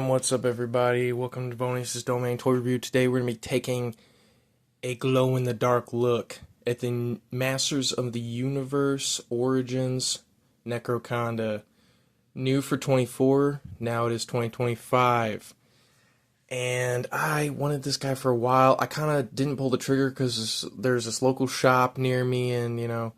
What's up everybody? Welcome to Devonius' Domain Toy Review. Today we're going to be taking a glow-in-the-dark look at the Masters of the Universe Origins Necro-Conda. New for 24, now it is 2025. And I wanted this guy for a while. I kind of didn't pull the trigger because there's this local shop near me and,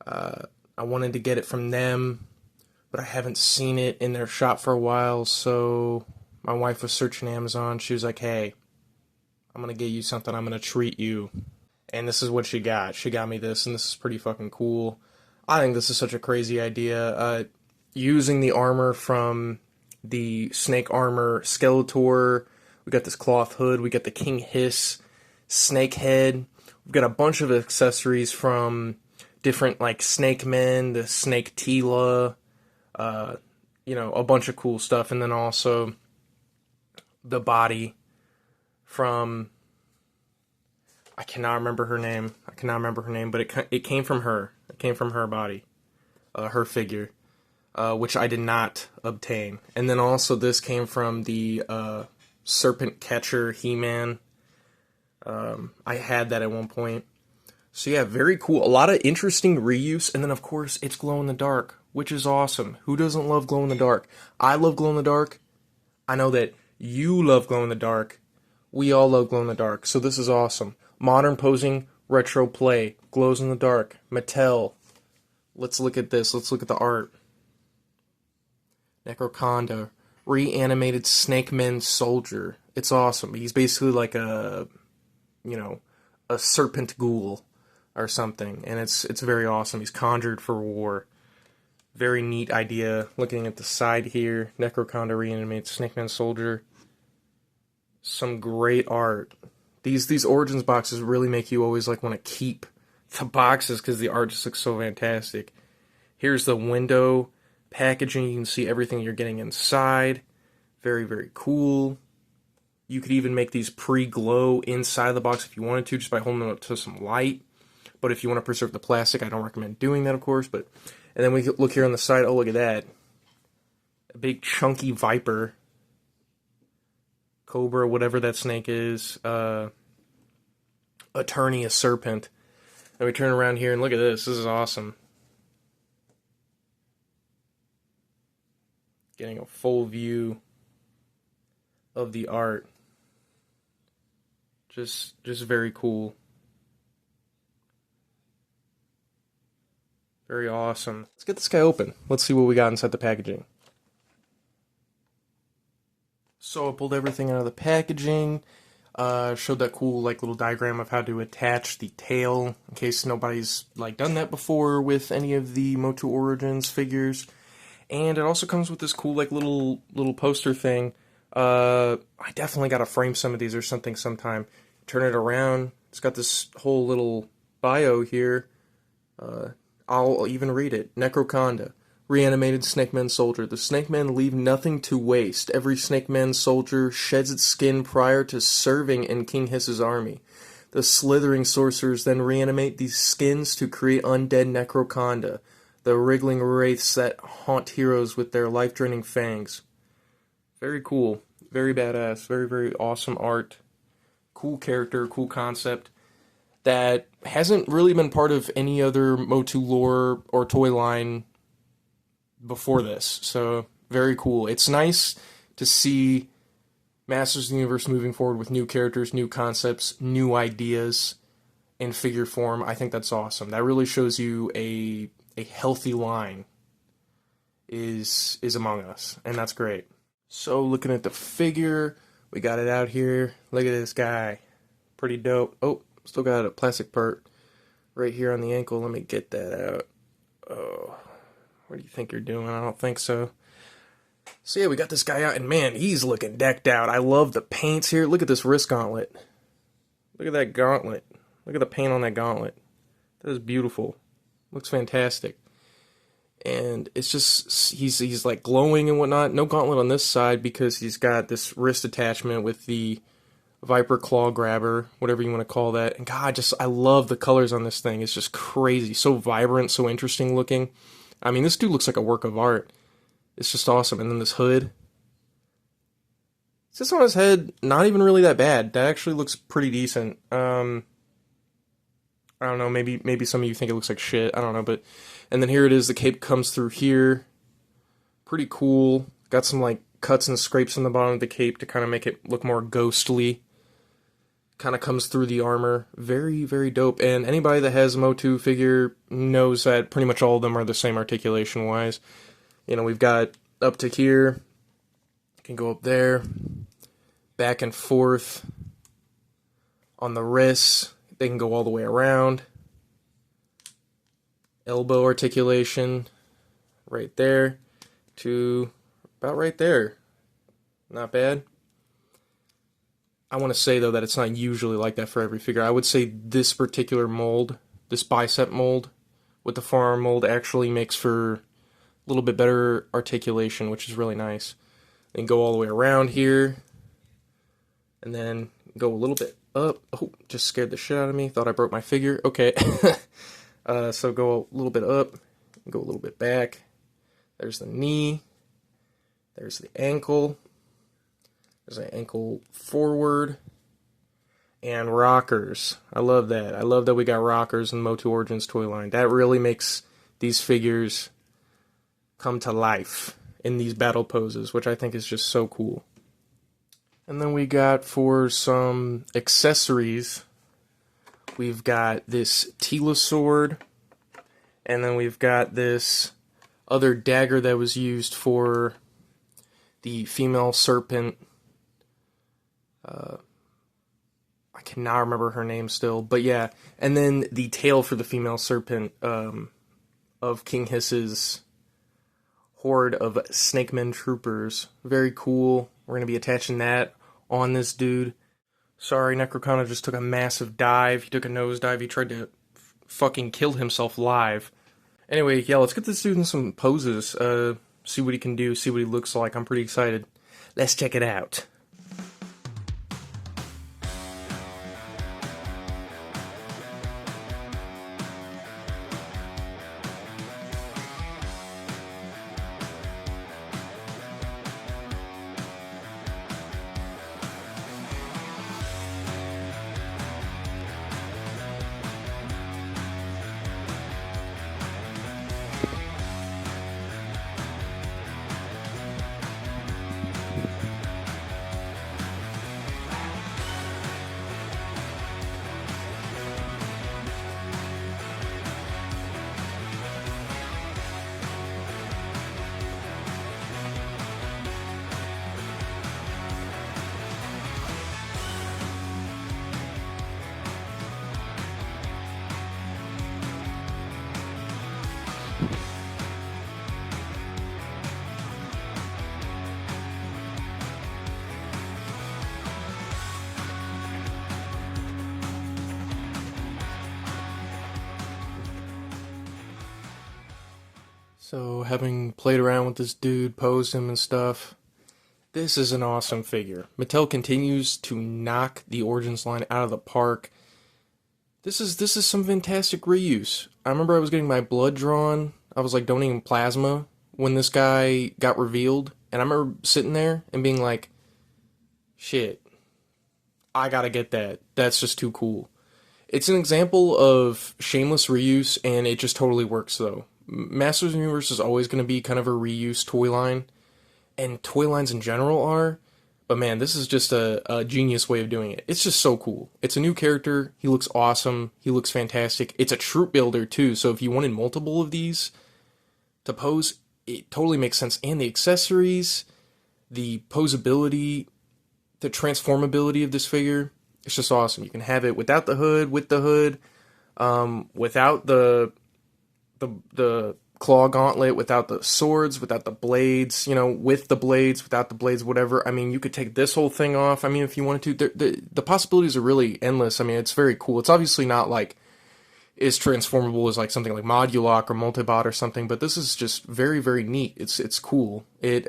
I wanted to get it from them. But I haven't seen it in their shop for a while, so my wife was searching Amazon. She was like, hey, I'm going to get you something. I'm going to treat you. And this is what she got. She got me this, and this is pretty fucking cool. I think this is such a crazy idea. Using the armor from the Snake Armor Skeletor. We got this cloth hood. We got the King Hiss snake head. We've got a bunch of accessories from different, like, Snake Men, the Snake Tila, a bunch of cool stuff, and then also the body from, I cannot remember her name, but it came from her. It came from her body, her figure, which I did not obtain. And then also this came from the Serpent Catcher He-Man. I had that at one point. So yeah, very cool. A lot of interesting reuse, and then of course it's glow-in-the-dark, which is awesome. Who doesn't love glow-in-the-dark? I love glow-in-the-dark. I know that you love glow-in-the-dark. We all love glow-in-the-dark, so this is awesome. Modern posing, retro play, glows-in-the-dark, Mattel. Let's look at this. Let's look at the art. Necro-Conda, reanimated Snake Men soldier. It's awesome. He's basically like a serpent ghoul or something, and it's very awesome. He's conjured for war. Very neat idea. Looking at the side here, Necro-Conda reanimated Snake Man soldier. Some great art. These Origins boxes really make you always like want to keep the boxes because the art just looks so fantastic. Here's the window packaging. You can see everything you're getting inside. Very, very cool. You could even make these pre-glow inside the box if you wanted to, just by holding them up to some light. But if you want to preserve the plastic, I don't recommend doing that, of course. And then we look here on the side. Oh, look at that. A big chunky viper. Cobra, whatever that snake is. Attorney, a serpent. And we turn around here and look at this. This is awesome. Getting a full view of the art. Just very cool. Very awesome. Let's get this guy open. Let's see what we got inside the packaging. So I pulled everything out of the packaging. Showed that cool little diagram of how to attach the tail, in case nobody's done that before with any of the MOTU Origins figures. And it also comes with this cool little poster thing. I definitely gotta frame some of these or something sometime. Turn it around. It's got this whole little bio here. I'll even read it. Necro-Conda, reanimated Snake Man soldier. The Snake Men leave nothing to waste. Every Snake Man soldier sheds its skin prior to serving in King Hiss's army. The slithering sorcerers then reanimate these skins to create undead Necro-Conda, the wriggling wraiths that haunt heroes with their life-draining fangs. Very cool. Very badass. Very, very awesome art. Cool character, cool concept. That hasn't really been part of any other MOTU lore or toy line before this. So, very cool. It's nice to see Masters of the Universe moving forward with new characters, new concepts, new ideas in figure form. I think that's awesome. That really shows you a healthy line is among us, and that's great. So, looking at the figure, we got it out here. Look at this guy. Pretty dope. Oh, still got a plastic part right here on the ankle. Let me get that out. Oh, what do you think you're doing? I don't think so. So yeah, we got this guy out, and man, he's looking decked out. I love the paints here. Look at this wrist gauntlet. Look at that gauntlet. Look at the paint on that gauntlet. That is beautiful. Looks fantastic. And it's just, he's like glowing and whatnot. No gauntlet on this side because he's got this wrist attachment with the Viper Claw Grabber, whatever you want to call that. And God, I love the colors on this thing. It's just crazy. So vibrant, so interesting looking. I mean, this dude looks like a work of art. It's just awesome. And then this hood. Sits on his head, not even really that bad. That actually looks pretty decent. I don't know, maybe some of you think it looks like shit. I don't know, but and then here it is. The cape comes through here. Pretty cool. Got some like cuts and scrapes on the bottom of the cape to kind of make it look more ghostly. Kind of comes through the armor. Very, very dope. And anybody that has a MOTU figure knows that pretty much all of them are the same articulation wise. You know, we've got up to here. Can go up there. Back and forth. On the wrists, they can go all the way around. Elbow articulation. Right there. To about right there. Not bad. I want to say, though, that it's not usually like that for every figure. I would say this particular mold, this bicep mold, with the forearm mold actually makes for a little bit better articulation, which is really nice. Then go all the way around here. And then go a little bit up. Oh, just scared the shit out of me. Thought I broke my figure. Okay. So go a little bit up. Go a little bit back. There's the knee. There's the ankle. There's an ankle forward. And rockers. I love that. I love that we got rockers in MOTU Origins toy line. That really makes these figures come to life in these battle poses, which I think is just so cool. And then we got, for some accessories, we've got this Tila sword. And then we've got this other dagger that was used for the female serpent. I cannot remember her name still, but yeah. And then the tail for the female serpent of King Hiss's horde of Snakemen troopers. Very cool. We're going to be attaching that on this dude. Sorry, Necro-Conda just took a massive dive. He took a nosedive. He tried to fucking kill himself live. Anyway, yeah, let's get this dude in some poses. See what he can do, see what he looks like. I'm pretty excited. Let's check it out. So, having played around with this dude, posed him and stuff, this is an awesome figure. Mattel continues to knock the Origins line out of the park. This is some fantastic reuse. I remember I was getting my blood drawn. I was like donating plasma when this guy got revealed, and I remember sitting there and being like, shit, I gotta get that. That's just too cool. It's an example of shameless reuse, and it just totally works, though. Masters of the Universe is always going to be kind of a reuse toy line, and toy lines in general are, but man, this is just a genius way of doing it. It's just so cool. It's a new character. He looks awesome. He looks fantastic. It's a troop builder, too, so if you wanted multiple of these to pose, it totally makes sense. And the accessories, the posability, the transformability of this figure, it's just awesome. You can have it without the hood, with the hood, without the claw gauntlet, without the swords, without the blades, you know, with the blades, without the blades, whatever. I mean, you could take this whole thing off. I mean, if you wanted to, the possibilities are really endless. I mean, it's very cool. It's obviously not like as transformable as like something like Modulock or Multibot or something, but this is just very, very neat. It's cool. It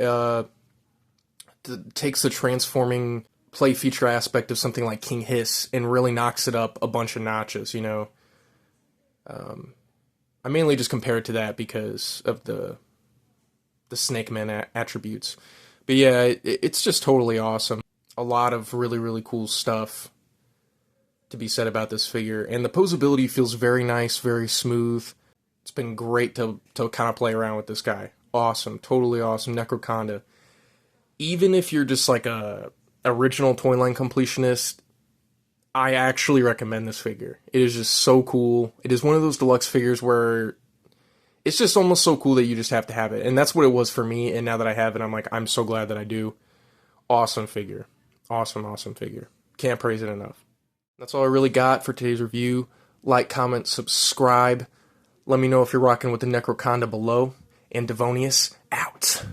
takes the transforming play feature aspect of something like King Hiss and really knocks it up a bunch of notches, you know. I mainly just compare it to that because of the Snake Man attributes. But yeah, it's just totally awesome. a lot of really, really cool stuff to be said about this figure. And the posability feels very nice, very smooth. It's been great to kind of play around with this guy. Awesome, totally awesome. Necro-Conda. Even if you're just like a original toy line completionist, I actually recommend this figure. It is just so cool. It is one of those deluxe figures where it's just almost so cool that you just have to have it. And that's what it was for me, and now that I have it, I'm like, I'm so glad that I do. Awesome figure. Awesome, awesome figure. Can't praise it enough. That's all I really got for today's review. Like, comment, subscribe. Let me know if you're rocking with the Necro-Conda below. And Devonius, out.